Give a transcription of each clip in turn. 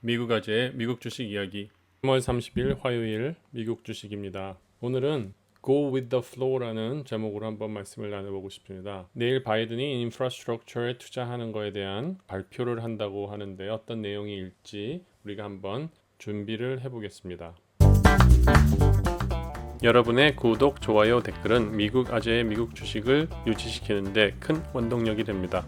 미국 아재의 미국 주식 이야기 3월 30일 화요일 미국 주식입니다. 오늘은 Go with the Flow라는 제목으로 한번 말씀을 나눠보고 싶습니다. 내일 바이든이 인프라스트럭처에 투자하는 거에 대한 발표를 한다고 하는데 어떤 내용일지 우리가 한번 준비를 해보겠습니다. 여러분의 구독, 좋아요, 댓글은 미국 아재의 미국 주식을 유지시키는데 큰 원동력이 됩니다.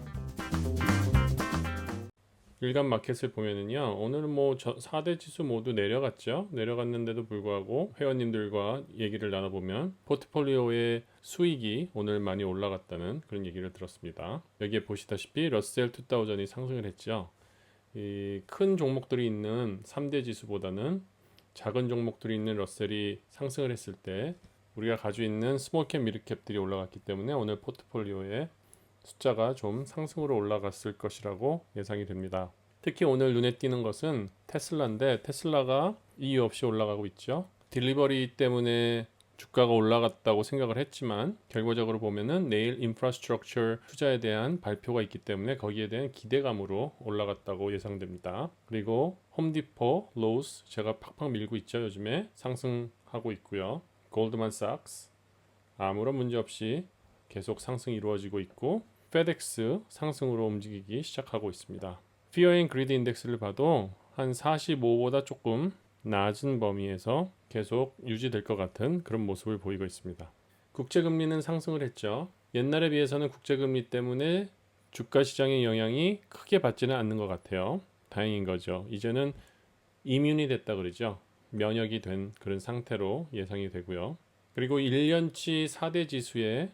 일간 마켓을 보면은요, 오늘은 뭐 4대 지수 모두 내려갔죠. 내려갔는데도 불구하고 회원님들과 얘기를 나눠보면 포트폴리오의 수익이 오늘 많이 올라갔다는 그런 얘기를 들었습니다. 여기에 보시다시피 러셀 2000이 상승을 했죠. 이 큰 종목들이 있는 3대 지수보다는 작은 종목들이 있는 러셀이 상승을 했을 때 우리가 가지고 있는 스몰캡, 미드캡들이 올라갔기 때문에 오늘 포트폴리오의 숫자가 좀 상승으로 올라갔을 것이라고 예상이 됩니다. 특히 오늘 눈에 띄는 것은 테슬라인데 테슬라가 이유 없이 올라가고 있죠. 딜리버리 때문에 주가가 올라갔다고 생각을 했지만 결과적으로 보면은 내일 인프라스트럭처 투자에 대한 발표가 있기 때문에 거기에 대한 기대감으로 올라갔다고 예상됩니다. 그리고 홈디포, 로스 제가 팍팍 밀고 있죠. 요즘에 상승하고 있고요. 골드만삭스 아무런 문제 없이 계속 상승이 이루어지고 있고 페덱스 상승으로 움직이기 시작하고 있습니다. Fear and Greed 인덱스를 봐도 한 45보다 조금 낮은 범위에서 계속 유지될 것 같은 그런 모습을 보이고 있습니다. 국제금리는 상승을 했죠. 옛날에 비해서는 국제금리 때문에 주가 시장의 영향이 크게 받지는 않는 것 같아요. 다행인 거죠. 이제는 이뮨이 됐다 그러죠. 면역이 된 그런 상태로 예상이 되고요. 그리고 1년치 4대 지수의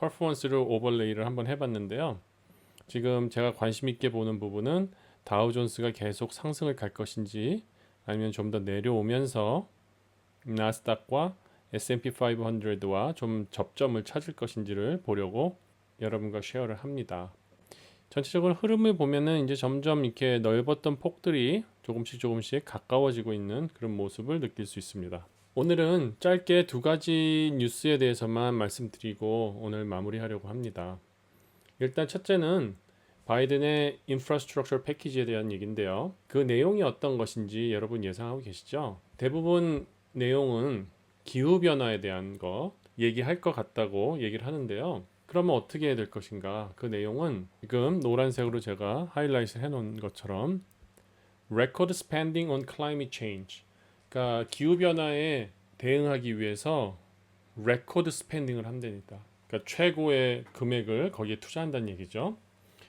퍼포먼스를 오버레이를 한번 해봤는데요. 지금 제가 관심 있게 보는 부분은 다우존스가 계속 상승을 갈 것인지 아니면 좀 더 내려오면서 나스닥과 S&P 500와 좀 접점을 찾을 것인지를 보려고 여러분과 쉐어를 합니다. 전체적으로 흐름을 보면은 이제 점점 이렇게 넓었던 폭들이 조금씩 가까워지고 있는 그런 모습을 느낄 수 있습니다. 오늘은 짧게 두 가지 뉴스에 대해서만 말씀드리고 오늘 마무리하려고 합니다. 일단 첫째는 바이든의 인프라스트럭처 패키지에 대한 얘기인데요. 그 내용이 어떤 것인지 여러분 예상하고 계시죠? 대부분 내용은 기후변화에 대한 거 얘기할 것 같다고 얘기를 하는데요. 그러면 어떻게 해야 될 것인가? 그 내용은 지금 노란색으로 제가 하이라이트를 해놓은 것처럼 Record Spending on Climate Change, 그러니까 기후변화에 대응하기 위해서 레코드 스펜딩을 한다니까. 그러니까 최고의 금액을 거기에 투자한다는 얘기죠.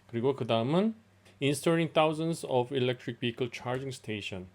그리고 그 다음은 Installing thousands of electric vehicle charging station,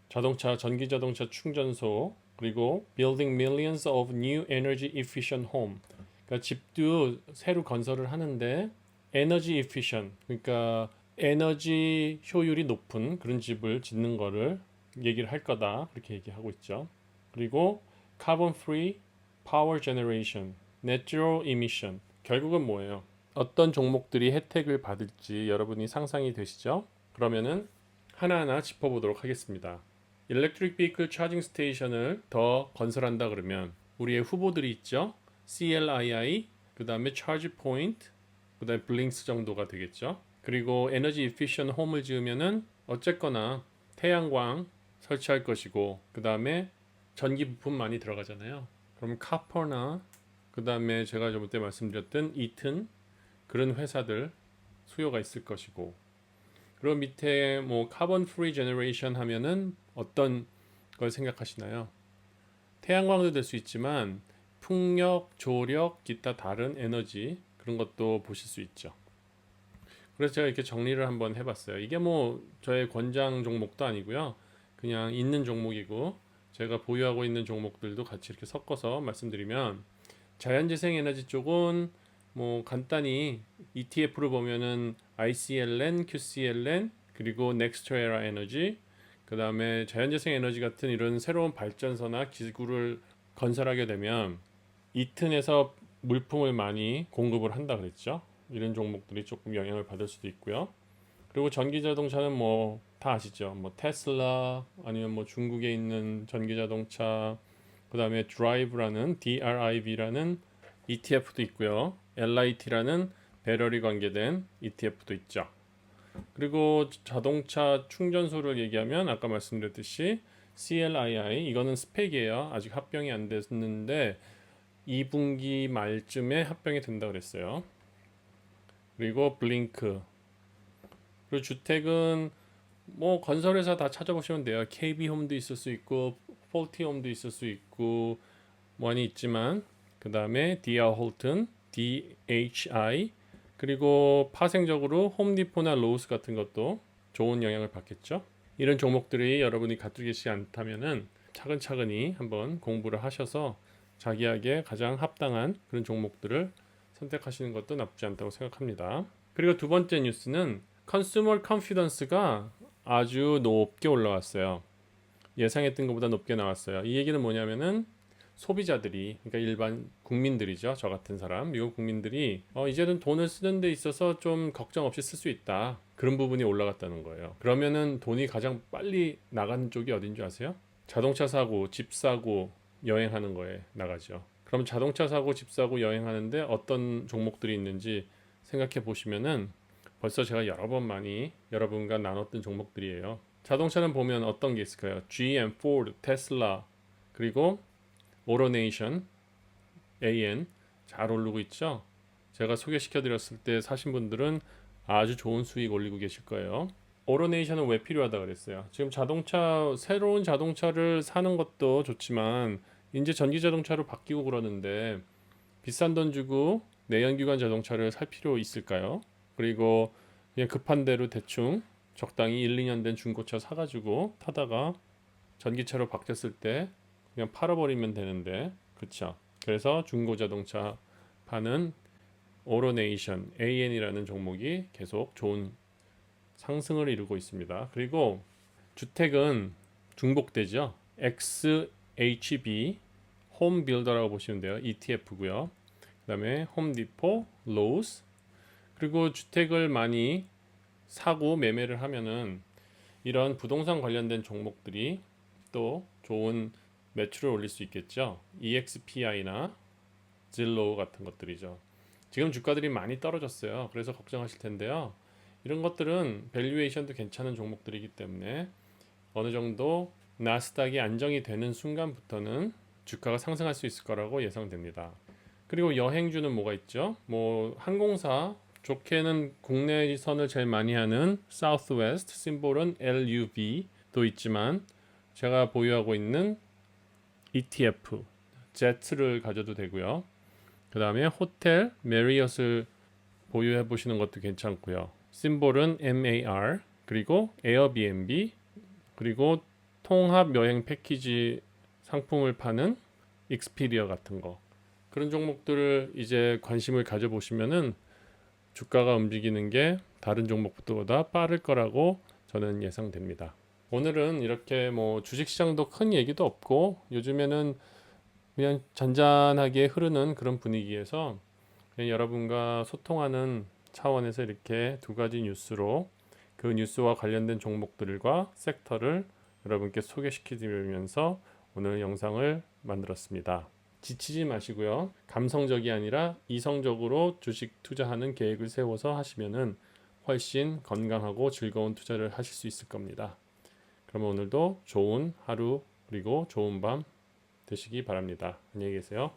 전기 자동차 충전소, 그리고 Building millions of new energy efficient home. 그러니까 집도 새로 건설을 하는데 에너지 efficient, 그러니까 에너지 효율이 높은 그런 집을 짓는 거를 얘기를 할 거다. 그렇게 얘기하고 있죠. 그리고 carbon free power generation, net zero emission. 결국은 뭐예요? 어떤 종목들이 혜택을 받을지 여러분이 상상이 되시죠? 그러면은 하나하나 짚어보도록 하겠습니다. Electric Vehicle Charging Station을 더 건설한다 그러면 우리의 후보들이 있죠? CLII, 그 다음에 Charge Point, 그 다음에 블링스 정도가 되겠죠? 그리고 에너지 이피션 홈을 지으면은 어쨌거나 태양광 설치할 것이고 그 다음에 전기 부품 많이 들어가잖아요. 그럼 카퍼나 그 다음에 제가 저번때 말씀드렸던 이튼 그런 회사들 수요가 있을 것이고 그리고 밑에 뭐 카본 프리 제너레이션 하면은 어떤 걸 생각하시나요? 태양광도 될 수 있지만 풍력, 조력, 기타 다른 에너지 그런 것도 보실 수 있죠. 그래서 제가 이렇게 정리를 한번 해봤어요. 이게 뭐 저의 권장 종목도 아니고요. 그냥 있는 종목이고 제가 보유하고 있는 종목들도 같이 이렇게 섞어서 말씀드리면 자연재생 에너지 쪽은 뭐 간단히 ETF로 보면은 ICLN, QCLN 그리고 넥스트에라 에너지 그 다음에 자연재생 에너지 같은 이런 새로운 발전소나 기구를 건설하게 되면 이 튼에서 물품을 많이 공급을 한다 그랬죠. 이런 종목들이 조금 영향을 받을 수도 있고요. 그리고 전기 자동차는 뭐 다 아시죠? 뭐 테슬라 아니면 뭐 중국에 있는 전기 자동차 그다음에 드라이브라는 DRIV라는 ETF도 있고요. LIT라는 배럴이 관계된 ETF도 있죠. 그리고 자동차 충전소를 얘기하면 아까 말씀드렸듯이 CLII 이거는 스펙이에요. 아직 합병이 안 됐는데 2분기 말쯤에 합병이 된다 그랬어요. 그리고 블링크. 그리고 주택은 뭐 건설회사 다 찾아보시면 돼요. KB홈도 있을 수 있고 폴티홈도 있을 수 있고 많이 있지만 그 다음에 DR 홀튼, DHI 그리고 파생적으로 홈디포나 로우스 같은 것도 좋은 영향을 받겠죠. 이런 종목들이 여러분이 갖고 계시지 않다면은 차근차근히 한번 공부를 하셔서 자기에게 가장 합당한 그런 종목들을 선택하시는 것도 나쁘지 않다고 생각합니다. 그리고 두 번째 뉴스는 컨슈머 컨피던스가 아주 높게 올라왔어요. 예상했던 것보다 높게 나왔어요. 이 얘기는 뭐냐면은 소비자들이, 그러니까 일반 국민들이죠. 저 같은 사람, 미국 국민들이 이제는 돈을 쓰는 데 있어서 좀 걱정 없이 쓸 수 있다. 그런 부분이 올라갔다는 거예요. 그러면은 돈이 가장 빨리 나가는 쪽이 어딘 줄 아세요? 자동차 사고, 집 사고, 여행하는 거에 나가죠. 그럼 자동차 사고, 집 사고, 여행하는데 어떤 종목들이 있는지 생각해 보시면은 벌써 제가 여러 번 많이 여러분과 나눴던 종목들이에요. 자동차는 보면 어떤 게 있을까요? GM, 포드, 테슬라, 그리고 오로네이션, AN 잘 오르고 있죠. 제가 소개시켜 드렸을 때 사신 분들은 아주 좋은 수익 올리고 계실 거예요. 오로네이션은 왜 필요하다 그랬어요? 지금 자동차 새로운 자동차를 사는 것도 좋지만 이제 전기 자동차로 바뀌고 그러는데 비싼 돈 주고 내연기관 자동차를 살 필요 있을까요? 그리고 그냥 급한 대로 대충 적당히 1, 2년 된 중고차 사가지고 타다가 전기차로 바뀌었을 때 그냥 팔아버리면 되는데, 그쵸? 그래서 중고자동차 파는 오로네이션 AN이라는 종목이 계속 좋은 상승을 이루고 있습니다. 그리고 주택은 중복되죠. XHB 홈빌더라고 보시면 돼요. ETF고요. 그 다음에 홈디포, 로우스. 그리고 주택을 많이 사고 매매를 하면은 이런 부동산 관련된 종목들이 또 좋은 매출을 올릴 수 있겠죠. EXPI나 질로우 같은 것들이죠. 지금 주가들이 많이 떨어졌어요. 그래서 걱정하실 텐데요. 이런 것들은 밸류에이션도 괜찮은 종목들이기 때문에 어느 정도 나스닥이 안정이 되는 순간부터는 주가가 상승할 수 있을 거라고 예상됩니다. 그리고 여행주는 뭐가 있죠? 뭐 항공사, 좋게는 국내선을 제일 많이 하는 사우스웨스트, 심볼은 LUV도 있지만 제가 보유하고 있는 ETF, 제트를 가져도 되고요. 그 다음에 호텔, 메리엇을 보유해 보시는 것도 괜찮고요. 심볼은 MAR, 그리고 에어비앤비, 그리고 통합 여행 패키지 상품을 파는 익스피디어 같은 거. 그런 종목들을 이제 관심을 가져보시면은 주가가 움직이는 게 다른 종목보다 빠를 거라고 저는 예상됩니다. 오늘은 이렇게 뭐 주식시장도 큰 얘기도 없고 요즘에는 그냥 잔잔하게 흐르는 그런 분위기에서 그냥 여러분과 소통하는 차원에서 이렇게 두 가지 뉴스로 그 뉴스와 관련된 종목들과 섹터를 여러분께 소개시켜드리면서 오늘 영상을 만들었습니다. 지치지 마시고요. 감성적이 아니라 이성적으로 주식 투자하는 계획을 세워서 하시면은 훨씬 건강하고 즐거운 투자를 하실 수 있을 겁니다. 그러면 오늘도 좋은 하루 그리고 좋은 밤 되시기 바랍니다. 안녕히 계세요.